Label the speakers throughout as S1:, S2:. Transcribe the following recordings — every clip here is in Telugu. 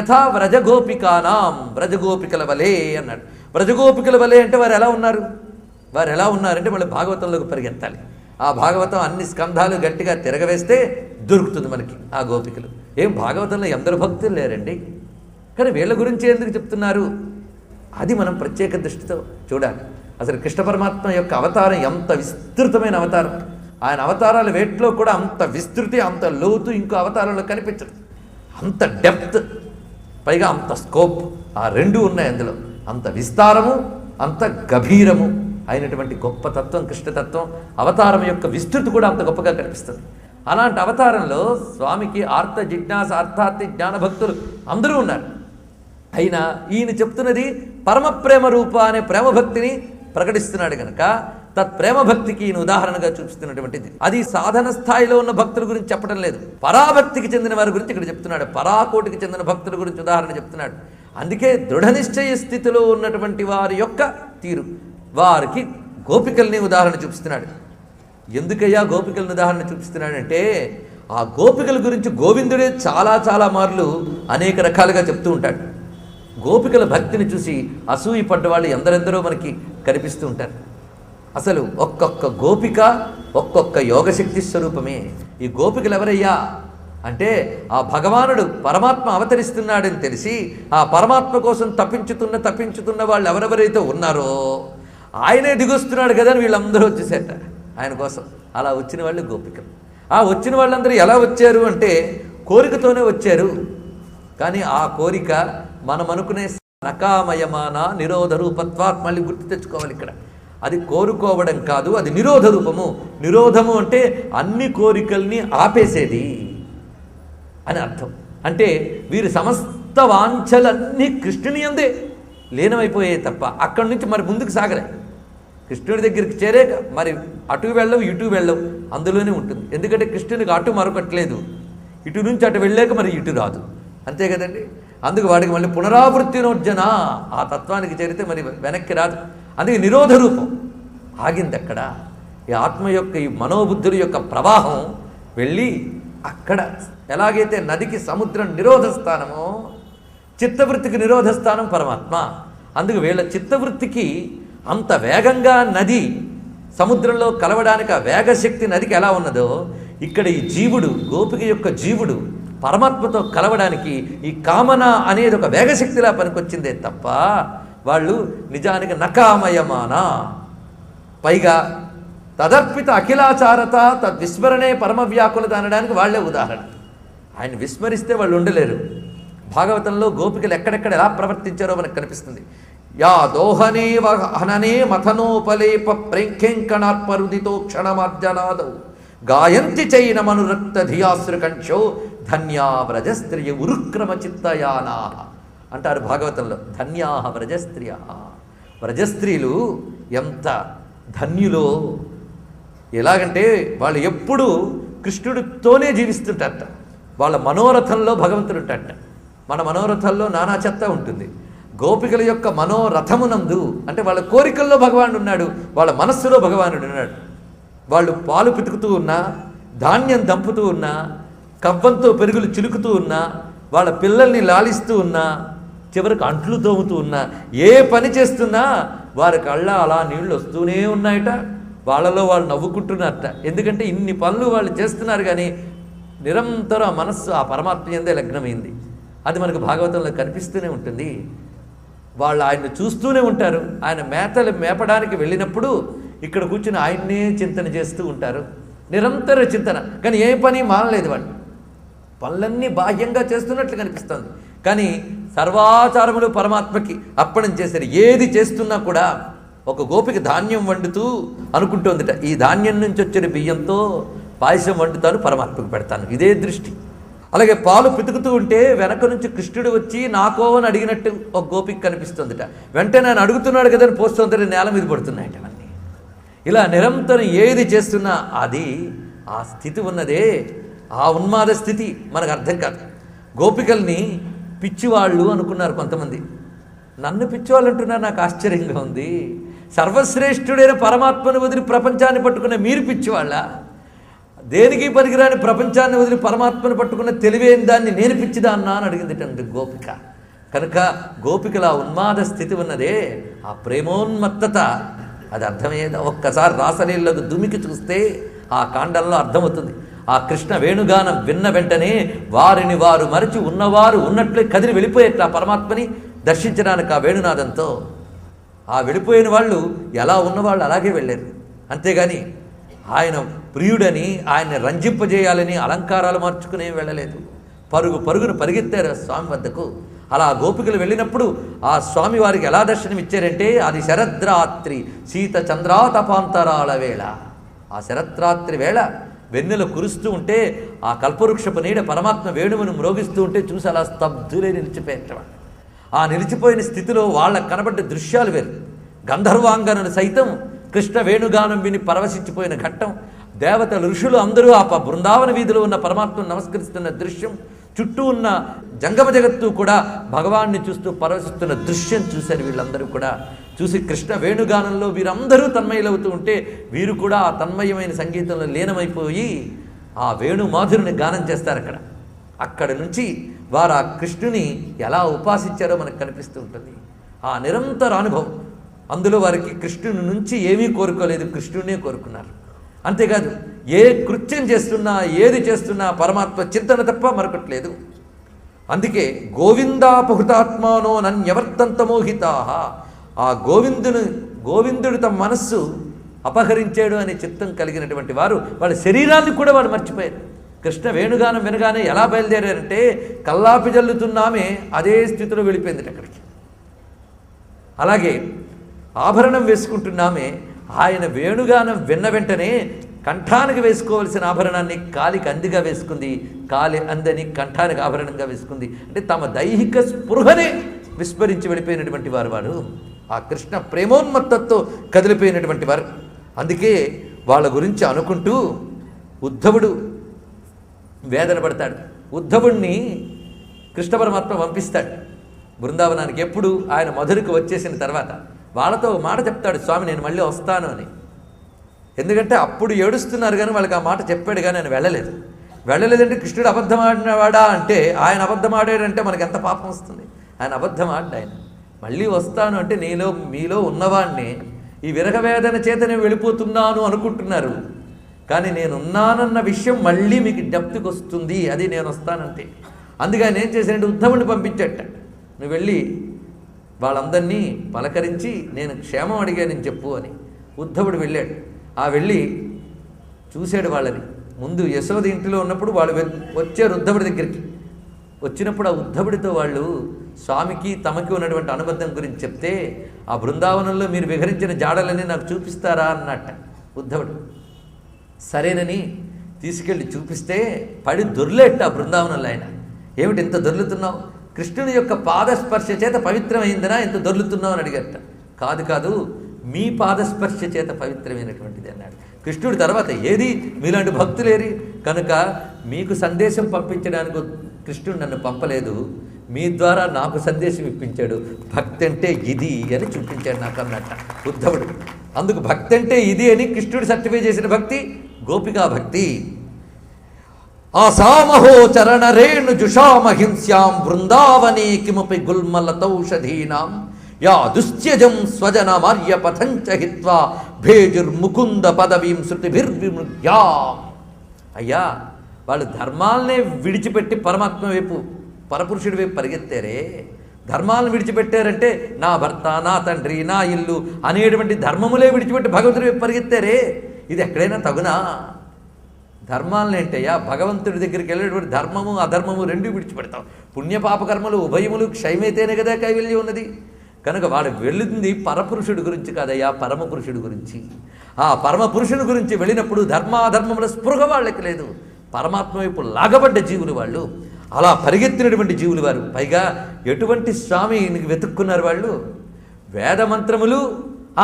S1: యథా వ్రజగోపికానాం, వ్రజగోపికల వలే అన్నాడు. వ్రజగోపికల వలే అంటే వారు ఎలా ఉన్నారు? వారు ఎలా ఉన్నారంటే మళ్ళీ భాగవతంలోకి పరిగెత్తాలి. ఆ భాగవతం అన్ని స్కంధాలు గట్టిగా తిరగవేస్తే దొరుకుతుంది మనకి ఆ గోపికలు. ఏం భాగవతంలో ఎందరు భక్తులు లేరండి, కానీ వీళ్ళ గురించి ఎందుకు చెప్తున్నారు? అది మనం ప్రత్యేక దృష్టితో చూడాలి. అసలు కృష్ణ పరమాత్మ యొక్క అవతారం ఎంత విస్తృతమైన అవతారం. ఆయన అవతారాల వేట్లో కూడా అంత విస్తృతి, అంత లోతు ఇంకో అవతారంలో కనిపించదు. అంత డెప్త్, పైగా అంత స్కోప్, ఆ రెండు ఉన్నాయి అందులో. అంత విస్తారము, అంత గభీరము అయినటువంటి గొప్ప తత్వం కృష్ణతత్వం. అవతారం యొక్క విస్తృతి కూడా అంత గొప్పగా కనిపిస్తుంది. అలాంటి అవతారంలో స్వామికి ఆర్త జిజ్ఞాస అర్థార్థి జ్ఞానభక్తులు అందరూ ఉన్నారు. అయినా ఈయన చెప్తున్నది పరమప్రేమ రూప అనే ప్రేమభక్తిని ప్రకటిస్తున్నాడు కనుక తత్ప్రేమభక్తికి ఈయన ఉదాహరణగా చూపిస్తున్నటువంటిది. అది సాధన స్థాయిలో ఉన్న భక్తుల గురించి చెప్పడం లేదు, పరాభక్తికి చెందిన వారి గురించి ఇక్కడ చెప్తున్నాడు. పరాకోటికి చెందిన భక్తుల గురించి ఉదాహరణ చెప్తున్నాడు. అందుకే దృఢ నిశ్చయ స్థితిలో ఉన్నటువంటి వారి యొక్క తీరు, వారికి గోపికల్ని ఉదాహరణ చూపిస్తున్నాడు. ఎందుకయ్యా గోపికలను ఉదాహరణ చూపిస్తున్నాడంటే ఆ గోపికల గురించి గోవిందుడే చాలా చాలా మార్లు అనేక రకాలుగా చెప్తూ ఉంటాడు. గోపికల భక్తిని చూసి అసూయ పడ్డవాళ్ళు ఎందరెందరో మనకి కనిపిస్తూ ఉంటారు. అసలు ఒక్కొక్క గోపిక ఒక్కొక్క యోగశక్తి స్వరూపమే. ఈ గోపికలు ఎవరయ్యా అంటే ఆ భగవానుడు పరమాత్మ అవతరిస్తున్నాడని తెలిసి ఆ పరమాత్మ కోసం తప్పించుతున్న వాళ్ళు ఎవరెవరైతే ఉన్నారో ఆయనే దిగొస్తున్నాడు కదా అని వీళ్ళందరూ వచ్చేసేట ఆయన కోసం. అలా వచ్చిన వాళ్ళు గోపికలు. ఆ వచ్చిన వాళ్ళందరూ ఎలా వచ్చారు అంటే కోరికతోనే వచ్చారు. కానీ ఆ కోరిక మనం అనుకునే నకామయమాన నిరోధ రూపత్వాత్, మళ్ళీ గుర్తు తెచ్చుకోవాలి ఇక్కడ. అది కోరుకోవడం కాదు, అది నిరోధ రూపము. నిరోధము అంటే అన్ని కోరికల్ని ఆపేసేది అని అర్థం. అంటే వీరి సమస్త వాంఛలన్నీ కృష్ణుని యందే లీనమైపోయాయి తప్ప అక్కడి నుంచి మరి ముందుకు సాగలే. కృష్ణుడి దగ్గరికి చేరాక మరి అటు వెళ్ళవు ఇటు వెళ్ళవు, అందులోనే ఉంటుంది. ఎందుకంటే కృష్ణునికి అటు మరొకట్లేదు, ఇటు నుంచి అటు వెళ్ళాక మరి ఇటు రాదు, అంతే కదండి. అందుకు వాడికి మళ్ళీ పునరావృత్తినోర్జన, ఆ తత్వానికి చేరితే మరి వెనక్కి రాదు. అందుకే నిరోధ రూపం ఆగింది అక్కడ. ఈ ఆత్మ యొక్క ఈ మనోబుద్ధుల యొక్క ప్రవాహం వెళ్ళి అక్కడ ఎలాగైతే నదికి సముద్రం నిరోధ స్థానమో చిత్తవృత్తికి నిరోధ స్థానం పరమాత్మ. అందుకు వీళ్ళ చిత్తవృత్తికి అంత వేగంగా నది సముద్రంలో కలవడానికి ఆ వేగశక్తి నదికి ఎలా ఉన్నదో ఇక్కడ ఈ జీవుడు, గోపిక యొక్క జీవుడు పరమాత్మతో కలవడానికి ఈ కామన అనేది ఒక వేగశక్తిలా పనికొచ్చిందే తప్ప వాళ్ళు నిజానికి నకామయమాన. పైగా తదర్పిత అఖిలాచారత తద్విస్మరణే పరమ వ్యాకులత అనడానికి వాళ్లే ఉదాహరణ. ఆయన విస్మరిస్తే వాళ్ళు ఉండలేరు. భాగవతంలో గోపికలు ఎక్కడెక్కడ ఎలా ప్రవర్తించారో మనకు కనిపిస్తుంది. యా దోహనే వహననే మథనోపలేప ప్రేంఖేంకణార్పరుదితో క్షణమార్జనాదౌ గాయంతి చైనమనురక్త ధియాశ్రుకంఠో ధన్యా వ్రజస్త్రియ ఉరుక్రమ చిత్తయానా అంటారు భాగవతంలో. ధన్యా వ్రజస్త్రియ, వ్రజస్త్రీలు ఎంత ధన్యులో. ఎలాగంటే వాళ్ళు ఎప్పుడూ కృష్ణుడితోనే జీవిస్తుంటారట. వాళ్ళ మనోరథంలో భగవంతుడు ఉంటాడట. మన మనోరథంలో నానా చెత్త ఉంటుంది. గోపికల యొక్క మనోరథమునందు అంటే వాళ్ళ కోరికల్లో భగవానుడు ఉన్నాడు, వాళ్ళ మనస్సులో భగవానుడు ఉన్నాడు. వాళ్ళు పాలు పితుకుతూ ఉన్నా, ధాన్యం దంపుతూ ఉన్నా, కవ్వంతో పెరుగులు చిలుకుతూ ఉన్నా, వాళ్ళ పిల్లల్ని లాలిస్తూ ఉన్నా, చివరికి అంట్లు తోముతూ ఉన్నా, ఏ పని చేస్తున్నా వారి కళ్ళ అలా నీళ్లు వస్తూనే ఉన్నాయట. వాళ్ళలో వాళ్ళు నవ్వుకుంటున్నారట. ఎందుకంటే ఇన్ని పనులు వాళ్ళు చేస్తున్నారు కానీ నిరంతరం ఆ మనస్సు ఆ పరమాత్మ యందే లగ్నమైంది. అది మనకు భాగవతంలో కనిపిస్తూనే ఉంటుంది. వాళ్ళు ఆయన్ని చూస్తూనే ఉంటారు. ఆయన మేతలు మేపడానికి వెళ్ళినప్పుడు ఇక్కడ కూర్చుని ఆయన్నే చింతన చేస్తూ ఉంటారు. నిరంతర చింతన, కానీ ఏ పని మానలేదు. వాళ్ళు పనులన్నీ బాహ్యంగా చేస్తున్నట్లు కనిపిస్తుంది, కానీ సర్వాచారములు పరమాత్మకి అర్పణం చేశారు. ఏది చేస్తున్నా కూడా ఒక గోపిక ధాన్యం వండుతూ అనుకుంటోందిట, ఈ ధాన్యం నుంచి వచ్చిన బియ్యంతో పాయసం వండుతాను, పరమాత్మకు పెడతాను. ఇదే దృష్టి. అలాగే పాలు పితుకుతూ ఉంటే వెనక నుంచి కృష్ణుడు వచ్చి నాకో అని అడిగినట్టు ఒక గోపిక కనిపిస్తుందిట. వెంటనే ఆయన అడుగుతున్నాడు కదా అని పోస్తుంటే నేల మీద పడుతున్నాయట అన్నీ. ఇలా నిరంతరం ఏది చేస్తున్నా అది ఆ స్థితి ఉన్నదే, ఆ ఉన్మాద స్థితి మనకు అర్థం కాదు. గోపికల్ని పిచ్చివాళ్ళు అనుకున్నారు కొంతమంది. నన్ను పిచ్చివాళ్ళు అంటున్నారు, నాకు ఆశ్చర్యంగా ఉంది. సర్వశ్రేష్ఠుడైన పరమాత్మను వదిలి ప్రపంచాన్ని పట్టుకునే మీరు పిచ్చివాళ్ళ? దేనికి పనికిరాని ప్రపంచాన్ని వదిలి పరమాత్మను పట్టుకున్న తెలివైన దాన్ని నేను పిచ్చిదాన్నా అని అడిగింది తండ్రి గోపిక. కనుక గోపికల ఉన్మాద స్థితి ఉన్నదే, ఆ ప్రేమోన్మత్తత, అది అర్థమయ్యేది. ఒక్కసారి రాసలీలకు దుమికి చూస్తే ఆ కాండంలో అర్థమవుతుంది. ఆ కృష్ణ వేణుగానం విన్న వెంటనే వారిని వారు మరచి ఉన్నవారు ఉన్నట్లే కదిలి వెళ్ళిపోయేట ఆ పరమాత్మని దర్శించడానికి ఆ వేణునాదంతో. ఆ వెళ్ళిపోయిన వాళ్ళు ఎలా ఉన్నవాళ్ళు అలాగే వెళ్ళారు. అంతేగాని ఆయన ప్రియుడని ఆయన్ని రంజింపజేయాలని అలంకారాలు మార్చుకునే వెళ్ళలేదు. పరుగు పరుగును పరిగెత్తారు స్వామి వద్దకు. అలా గోపికలు వెళ్ళినప్పుడు ఆ స్వామి వారికి ఎలా దర్శనం ఇచ్చారంటే, అది శరద్రాత్రి శీత చంద్రాతపాంతరాల వేళ. ఆ శరత్రాత్రి వేళ వెన్నెల కురుస్తూ ఉంటే ఆ కల్పవృక్షపు నీడ పరమాత్మ వేణువును మ్రోగిస్తూ ఉంటే చూసి అలా స్తబ్దులే నిలిచిపోయేట. ఆ నిలిచిపోయిన స్థితిలో వాళ్ళకు కనబడ్డ దృశ్యాలు వేరు. గంధర్వాంగనలు సైతం కృష్ణ వేణుగానం విని పరవశించిపోయిన ఘట్టం, దేవతలు ఋషులు అందరూ ఆ బృందావన వీధిలో ఉన్న పరమాత్మను నమస్కరిస్తున్న దృశ్యం, చుట్టూ ఉన్న జంగమ జగత్తు కూడా భగవాన్ని చూస్తూ పరవశిస్తున్న దృశ్యం చూశారు. వీళ్ళందరూ కూడా చూసి కృష్ణ వేణుగానంలో వీరందరూ తన్మయులవుతూ ఉంటే వీరు కూడా ఆ తన్మయమైన సంగీతంలో లీనమైపోయి ఆ వేణు మాధురిని గానం చేస్తారు. అక్కడి నుంచి వారు ఆ కృష్ణుని ఎలా ఉపాసించారో మనకు కనిపిస్తూ ఉంటుంది. ఆ నిరంతర అనుభవం, అందులో వారికి కృష్ణుని నుంచి ఏమీ కోరుకోలేదు, కృష్ణునే కోరుకున్నారు. అంతేకాదు ఏ కృత్యం చేస్తున్నా ఏది చేస్తున్నా పరమాత్మ చింతన తప్ప మరొకట్లేదు. అందుకే గోవిందాపహృతాత్మానో నన్యవర్తంత మోహితా. ఆ గోవిందుడు తమ మనస్సు అపహరించాడు అనే చిత్తం కలిగినటువంటి వారు వాళ్ళ శరీరాన్ని కూడా వాడు మర్చిపోయారు. కృష్ణ వేణుగానం వినగానే ఎలా బయలుదేరారంటే కల్లాపి జల్లుతున్నామే అదే స్థితిలో వెళ్ళిపోయింది అక్కడికి. అలాగే ఆభరణం వేసుకుంటున్నామే, ఆయన వేణుగానం విన్న వెంటనే కంఠానికి వేసుకోవలసిన ఆభరణాన్ని కాలికి అందిగా వేసుకుంది, కాలి అందని కంఠానికి ఆభరణంగా వేసుకుంది. అంటే తమ దైహిక స్పృహనే విస్మరించి వెళ్ళిపోయినటువంటి వారు ఆ కృష్ణ ప్రేమోన్మత్తతో కదిలిపోయినటువంటి వారు. అందుకే వాళ్ళ గురించి అనుకుంటూ ఉద్ధవుడు వేదన పడతాడు. ఉద్ధవుణ్ణి కృష్ణ పరమాత్మ పంపిస్తాడు బృందావనానికి. ఎప్పుడు ఆయన మధురకు వచ్చేసిన తర్వాత వాళ్ళతో మాట చెప్తాడు, స్వామి నేను మళ్ళీ వస్తాను అని. ఎందుకంటే అప్పుడు ఏడుస్తున్నారు కానీ వాళ్ళకి ఆ మాట చెప్పాడు కానీ ఆయన వెళ్ళలేదంటే కృష్ణుడు అబద్ధం ఆడినవాడా అంటే, ఆయన అబద్ధం ఆడాడంటే మనకి ఎంత పాపం వస్తుంది. ఆయన అబద్ధం ఆడ్డా, ఆయన మళ్ళీ వస్తాను అంటే మీలో ఉన్నవాడిని ఈ విరహవేదన చేత నేను వెళ్ళిపోతున్నాను అనుకుంటున్నారు, కానీ నేనున్నానన్న విషయం మళ్ళీ మీకు డెప్త్కి వస్తుంది, అది నేను వస్తానంటే. అందుకే ఆయన ఏం చేశాడంటే ఉద్ధవుడిని పంపించట, నువ్వు వెళ్ళి వాళ్ళందరినీ పలకరించి నేను క్షేమం అడిగానని చెప్పు అని. ఉద్ధవుడు వెళ్ళాడు. వెళ్ళి చూశాడు వాళ్ళని. ముందు యశోద ఇంటిలో ఉన్నప్పుడు వాళ్ళు వచ్చారు ఉద్ధవుడి దగ్గరికి. వచ్చినప్పుడు ఆ ఉద్ధవుడితో వాళ్ళు స్వామికి తమకి ఉన్నటువంటి అనుబంధం గురించి చెప్తే, ఆ బృందావనంలో మీరు విహరించిన జాడలని నాకు చూపిస్తారా అన్నట్ట ఉద్ధవుడు. సరేనని తీసుకెళ్ళి చూపిస్తే పడి దొర్లేట ఆ బృందావనంలో. ఆయన ఏమిటి ఇంత దొర్లుతున్నావు, కృష్ణుని యొక్క పాదస్పర్శ చేత పవిత్రమైందినా ఇంత దొర్లుతున్నావు అని అడిగట. కాదు మీ పాదస్పర్శ చేత పవిత్రమైనటువంటిది అన్నాడు. కృష్ణుడి తర్వాత ఏది మీలాంటి భక్తులేరి, కనుక మీకు సందేశం పంపించడానికి కృష్ణుడు నన్ను పంపలేదు, మీ ద్వారా నాకు సందేశం ఇప్పించాడు. భక్తి అంటే ఇది అని చూపించాడు నాకు అన్నట్ట ఉద్ధవుడు. అందుకు భక్తి అంటే ఇది అని కృష్ణుడు సర్టిఫై చేసిన భక్తి గోపికా భక్తి. ఆసామహో చరణ రేణు జుషామహింస్యాం బృందావనే కిమపి గుల్మలతౌషధీనాం యా దుశ్యజం స్వజనమార్య పథంచ హిత్వా భేజుర్ముకుంద పదవీం శృతిభిర్విమృగ్యాం. అయ్యా, వాళ్ళు ధర్మాలనే విడిచిపెట్టి పరమాత్మ వైపు పరపురుషుడి వైపు పరిగెత్తారే. ధర్మాలను విడిచిపెట్టారంటే నా భర్త, నా తండ్రి, నా ఇల్లు అనేటువంటి ధర్మములే విడిచిపెట్టి భగవంతుడి వైపు పరిగెత్తారే. ఇది ఎక్కడైనా తగునా? ధర్మాలను ఏంటయ్యా, భగవంతుడి దగ్గరికి వెళ్ళేటువంటి ధర్మము అధర్మము రెండు విడిచిపెడతాం. పుణ్యపాపకర్మలు ఉభయములు క్షయమైతేనే కదా కైవల్యం ఉన్నది. కనుక వాడు వెళ్ళింది పరపురుషుడి గురించి కాదయ్యా, పరమపురుషుడి గురించి. ఆ పరమపురుషుని గురించి వెళ్ళినప్పుడు ధర్మాధర్మముల స్పృహ వాళ్ళకి లేదు. పరమాత్మ వైపు లాగబడ్డ జీవులు వాళ్ళు, అలా పరిగెత్తినటువంటి జీవులు వారు. పైగా ఎటువంటి స్వామిని వెతుక్కున్నారు వాళ్ళు? వేదమంత్రములు,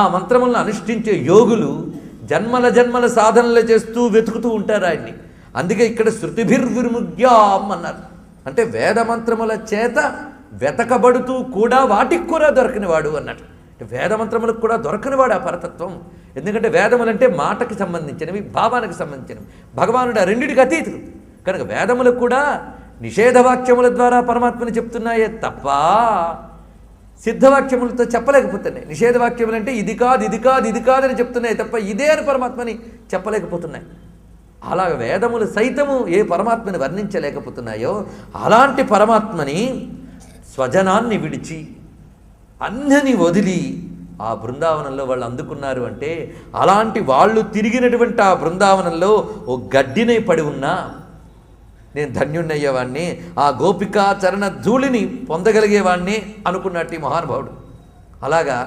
S1: ఆ మంత్రములను అనుష్ఠించే యోగులు జన్మల జన్మల సాధనలు చేస్తూ వెతుకుతూ ఉంటారు ఆయన్ని. అందుకే ఇక్కడ శృతిభిర్విముగ్యాం అన్నారు. అంటే వేదమంత్రముల చేత వెతకబడుతూ కూడా వాటికి కూడా దొరికినవాడు అన్నట్టు. వేదమంత్రములకు కూడా దొరకనివాడు ఆ పరతత్వం. ఎందుకంటే వేదములంటే మాటకి సంబంధించినవి, భావానికి సంబంధించినవి. భగవానుడు ఆ రెండిటికి అతీతుడు కనుక వేదములకు కూడా నిషేధవాక్యముల ద్వారా పరమాత్మని చెప్తున్నాయే తప్ప సిద్ధవాక్యములతో చెప్పలేకపోతున్నాయి. నిషేధవాక్యములు అంటే ఇది కాదు ఇది కాదు ఇది కాదని చెప్తున్నాయి తప్ప ఇదే అని పరమాత్మని చెప్పలేకపోతున్నాయి. అలా వేదములు సైతము ఏ పరమాత్మని వర్ణించలేకపోతున్నాయో అలాంటి పరమాత్మని స్వజనాన్ని విడిచి అన్నీ వదిలి ఆ బృందావనంలో వాళ్ళు అందుకున్నారు అంటే అలాంటి వాళ్ళు తిరిగినటువంటి ఆ బృందావనంలో ఓ గడ్డినై పడి ఉన్నా నేను ధన్యుణ్ణయ్యేవాణ్ణి, ఆ గోపికా చరణ ధూళిని పొందగలిగేవాణ్ణి అనుకున్నట్టు మహానుభావుడు. అలాగా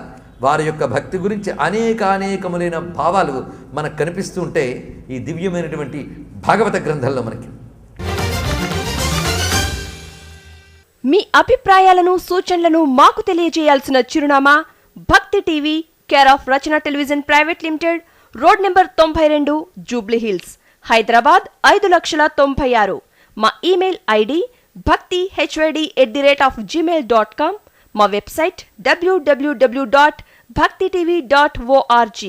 S1: వారి యొక్క భక్తి గురించి అనేకములైన భావాలు మనకు కనిపిస్తూ ఉంటే ఈ దివ్యమైనటువంటి భాగవత గ్రంథంలో మనకి.
S2: మీ అభిప్రాయాలను సూచనలను మాకు తెలియజేయాల్సిన చిరునామా భక్తి TV, care of Rachana television private limited, road number 92, Jubilee hills, Hyderabad 5,96,000. మా ఇమెయిల్ ఐడి bhaktihyd@gmail.com. మా వెబ్సైట్ www.bhaktitv.org.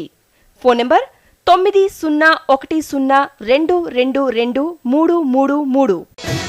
S2: Phone number 901012223333.